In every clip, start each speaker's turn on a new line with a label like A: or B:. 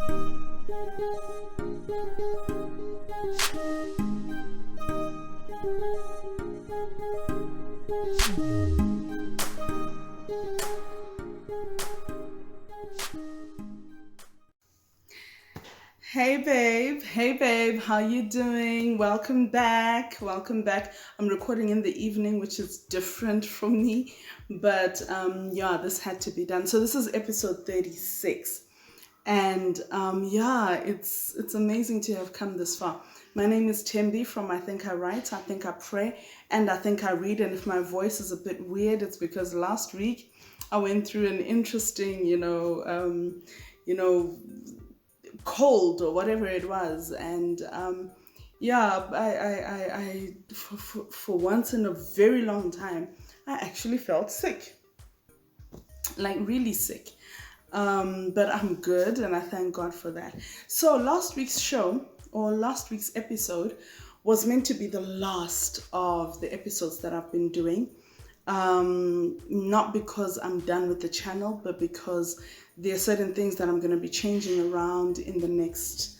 A: Hey babe, how you doing? Welcome back. Welcome back. I'm recording in the evening, which is different from me, but yeah, this had to be done. So this is episode 36. And yeah, it's amazing to have come this far. My name is Thembie from I Think I Write, I Think I Pray, and I Think I Read. And if my voice is a bit weird, it's because last week I went through an interesting, you know, cold or whatever it was, and yeah, for once in a very long time, I actually felt sick, like really sick. But I'm good, and I thank God for that. So last week's show, or last week's episode, was meant to be the last of the episodes that I've been doing. Not because I'm done with the channel, but because there are certain things that I'm going to be changing around in the next,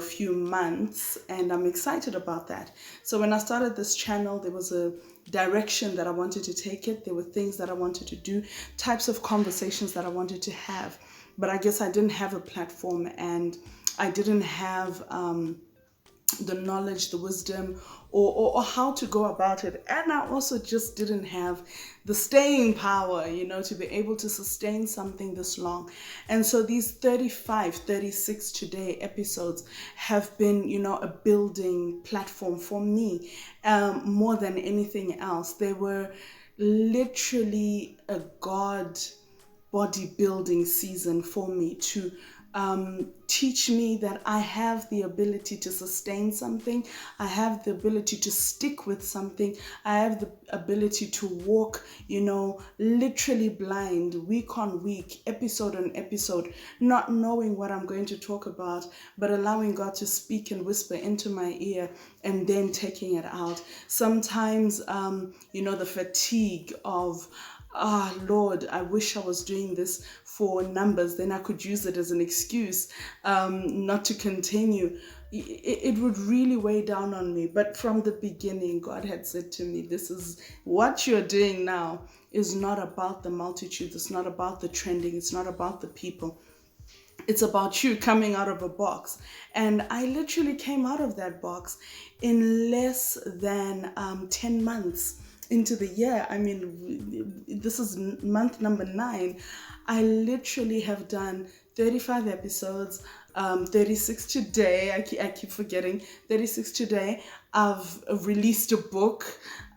A: few months, and I'm excited about that. So when I started this channel, there was a direction that I wanted to take it. There were things that I wanted to do, types of conversations that I wanted to have, but I guess I didn't have a platform, and I didn't have the knowledge, the wisdom, or how to go about it. And I also just didn't have the staying power, to be able to sustain something this long. And so these 35, 36 today episodes have been, a building platform for me, more than anything else. They were literally a God bodybuilding season for me to teach me that I have the ability to sustain something. I have the ability to stick with something. I have the ability to walk, literally blind, week on week, episode on episode, not knowing what I'm going to talk about, but allowing God to speak and whisper into my ear and then taking it out. Sometimes, the fatigue of, Lord, I wish I was doing this for numbers, then I could use it as an excuse not to continue. It would really weigh down on me. But from the beginning, God had said to me, this is what you're doing now is not about the multitude. It's not about the trending. It's not about the people. It's about you coming out of a box. And I literally came out of that box in less than 10 months into the year. I mean, this is month number 9. I literally have done 35 episodes, 36 today. I keep forgetting. 36 today. I've released a book.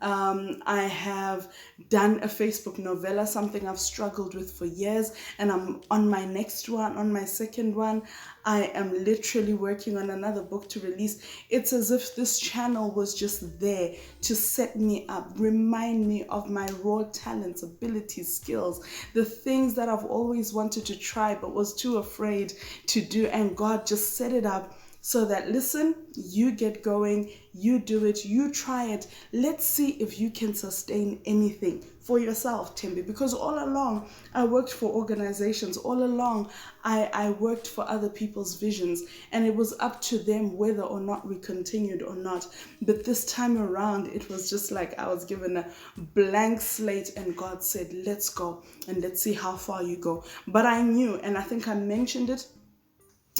A: I have done a Facebook novella, something I've struggled with for years, and I'm on my next one, on my second one. I am literally working on another book to release. It's as if this channel was just there to set me up, remind me of my raw talents, abilities, skills, the things that I've always wanted to try but was too afraid to do, and God just set it up so that, listen, you get going, you do it, you try it. Let's see if you can sustain anything for yourself, Thembie. Because all along, I worked for organizations. All along, I worked for other people's visions. And it was up to them whether or not we continued or not. But this time around, it was just like I was given a blank slate and God said, let's go and let's see how far you go. But I knew, and I think I mentioned it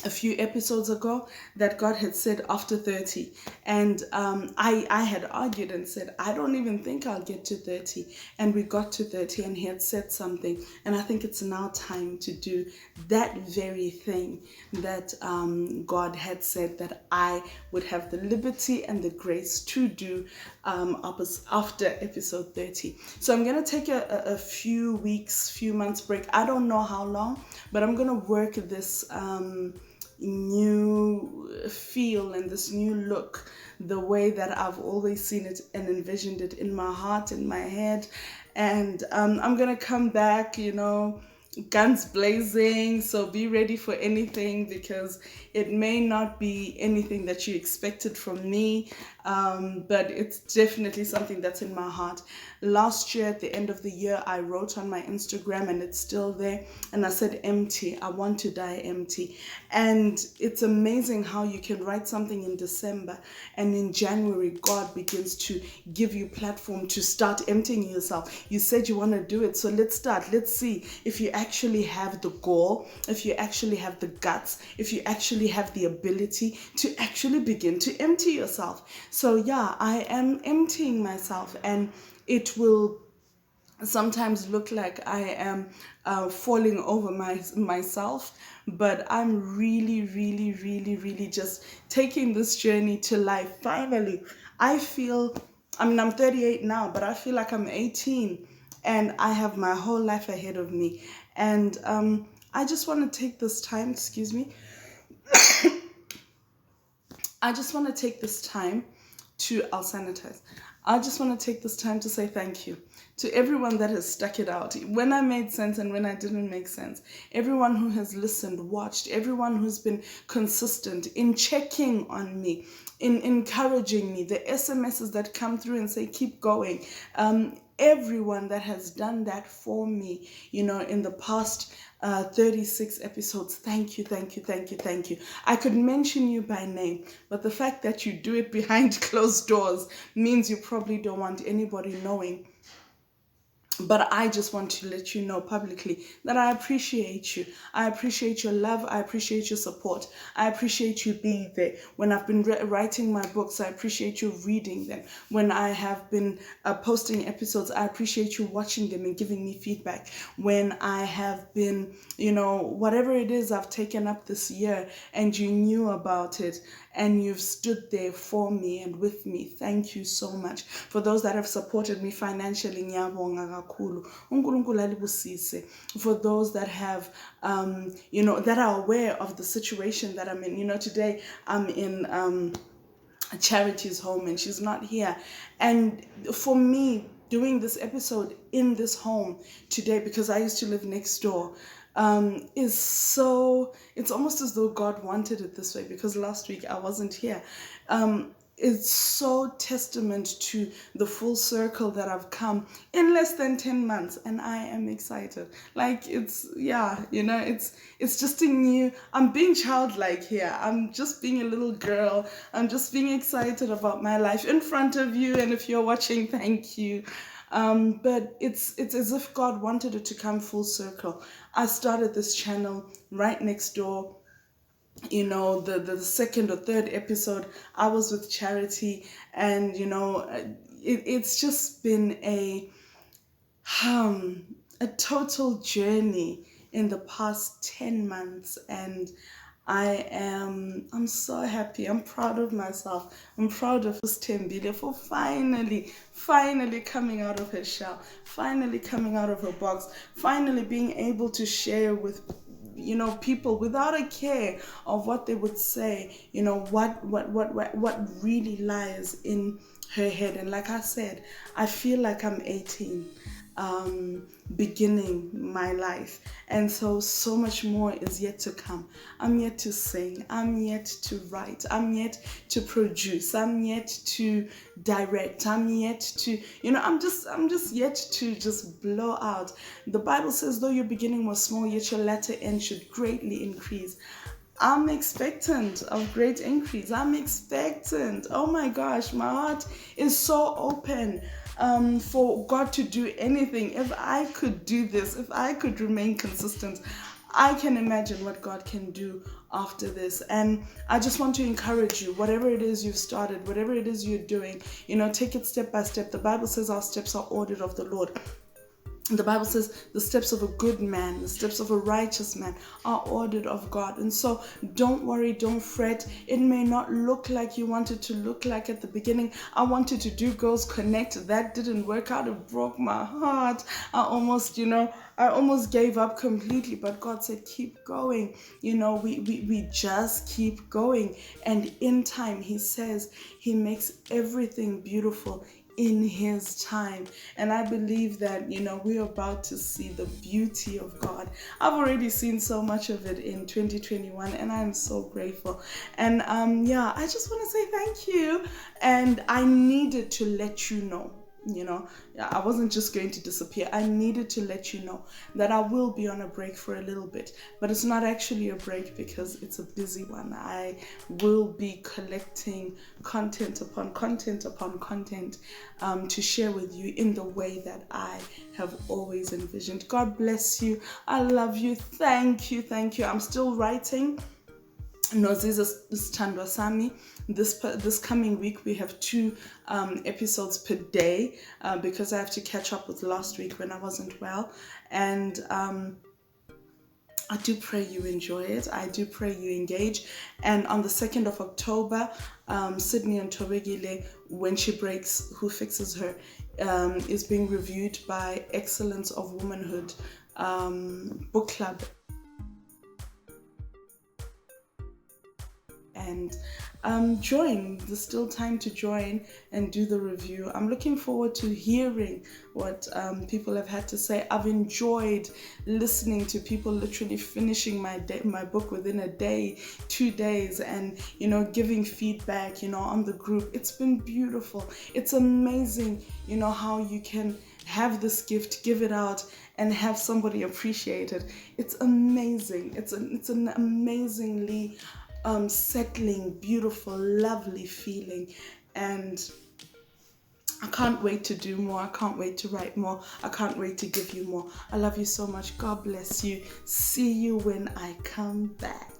A: a few episodes ago, that God had said after 30, and I had argued and said I don't even think I'll get to 30, and we got to 30 and he had said something, and I think it's now time to do that very thing that God had said that I would have the liberty and the grace to do after episode 30. So I'm going to take a few weeks, few months break. I don't know how long, but I'm going to work this new feel and this new look the way that I've always seen it and envisioned it in my heart, in my head. And I'm gonna come back, guns blazing. So be ready for anything, because it may not be anything that you expected from me. But it's definitely something that's in my heart. Last year, at the end of the year, I wrote on my Instagram, and it's still there, and I said empty. I want to die empty. And it's amazing how you can write something in December, and in January, God begins to give you platform to start emptying yourself. You said you want to do it, so let's start. Let's see if you actually have the goal, if you actually have the guts, if you actually have the ability to actually begin to empty yourself. So yeah, I am emptying myself, and it will sometimes look like I am falling over myself, but I'm really, really, really, really just taking this journey to life. Finally, I feel, I mean, I'm 38 now, but I feel like I'm 18, and I have my whole life ahead of me. And I just want to take this time, excuse me, I just want to take this time I'll sanitize. I just want to take this time to say thank you to everyone that has stuck it out. When I made sense and when I didn't make sense. Everyone who has listened, watched, everyone who's been consistent in checking on me, in encouraging me, the SMSs that come through and say, keep going. Everyone that has done that for me, in the past 36 episodes. Thank you, thank you, thank you, thank you. I could mention you by name, but the fact that you do it behind closed doors means you probably don't want anybody knowing. But I just want to let you know publicly that I appreciate you. I appreciate your love. I appreciate your support. I appreciate you being there. When I've been writing my books, I appreciate you reading them. When I have been posting episodes, I appreciate you watching them and giving me feedback. When I have been, whatever it is I've taken up this year and you knew about it and you've stood there for me and with me, thank you so much. For those that have supported me financially, ngiyabonga kakhulu. uNkulunkulu alibusise. For those that have, that are aware of the situation that I'm in. Today I'm in a Charity's home and she's not here. And for me, doing this episode in this home today, because I used to live next door, is so, it's almost as though God wanted it this way, because last week I wasn't here. It's so testament to the full circle that I've come in less than 10 months, and I am excited. Like, it's just a new, I'm being childlike here. I'm just being a little girl. I'm just being excited about my life in front of you, and if you're watching, thank you. But it's as if God wanted it to come full circle. I started this channel right next door. The second or third episode, I was with Charity, and it's just been a total journey in the past 10 months, and I'm so happy. I'm proud of myself. I'm proud of ThembieLN for finally coming out of her shell, finally coming out of her box, finally being able to share with people without a care of what they would say, what really lies in her head. And like I said, I feel like I'm 18, beginning my life, and so much more is yet to come. I'm yet to sing, I'm yet to write, I'm yet to produce, I'm yet to direct, I'm yet to I'm just yet to just blow out. The Bible says, though your beginning was small, yet your latter end should greatly increase. I'm expectant of great increase. I'm expectant. Oh my gosh, my heart is so open for God to do anything. If I could do this, if I could remain consistent, I can imagine what God can do after this. And I just want to encourage you, whatever it is you've started, whatever it is you're doing, take it step by step. The Bible says our steps are ordered of the Lord. The Bible says the steps of a good man, the steps of a righteous man are ordered of God. And so don't worry, don't fret. It may not look like you wanted to look like at the beginning. I wanted to do Girls Connect. That didn't work out. It broke my heart. I almost gave up completely. But God said, keep going. We just keep going. And in time, He says He makes everything beautiful in His time. And I believe that, we're about to see the beauty of God. I've already seen so much of it in 2021, and I'm so grateful. And I just want to say thank you. And I needed to let you know. I wasn't just going to disappear. I needed to let you know that I will be on a break for a little bit, but it's not actually a break because it's a busy one. I will be collecting content upon content upon content to share with you in the way that I have always envisioned. God bless you. I love you. Thank you. Thank you. I'm still writing. Noziza Sithandwa Sami. This coming week we have 2 episodes per day because I have to catch up with last week when I wasn't well. And I do pray you enjoy it. I do pray you engage. And on the 2nd of October, Sydney and Tobegile, When She Breaks, Who Fixes Her, is being reviewed by Excellence of Womanhood Book Club. And join. There's still time to join and do the review. I'm looking forward to hearing what people have had to say. I've enjoyed listening to people literally finishing my book within a day, 2 days, and giving feedback on the group. It's been beautiful. It's amazing how you can have this gift, give it out, and have somebody appreciate it. It's amazing. It's an amazingly settling, beautiful, lovely feeling. And I can't wait to do more. I can't wait to write more. I can't wait to give you more. I love you so much. God bless you. See you when I come back.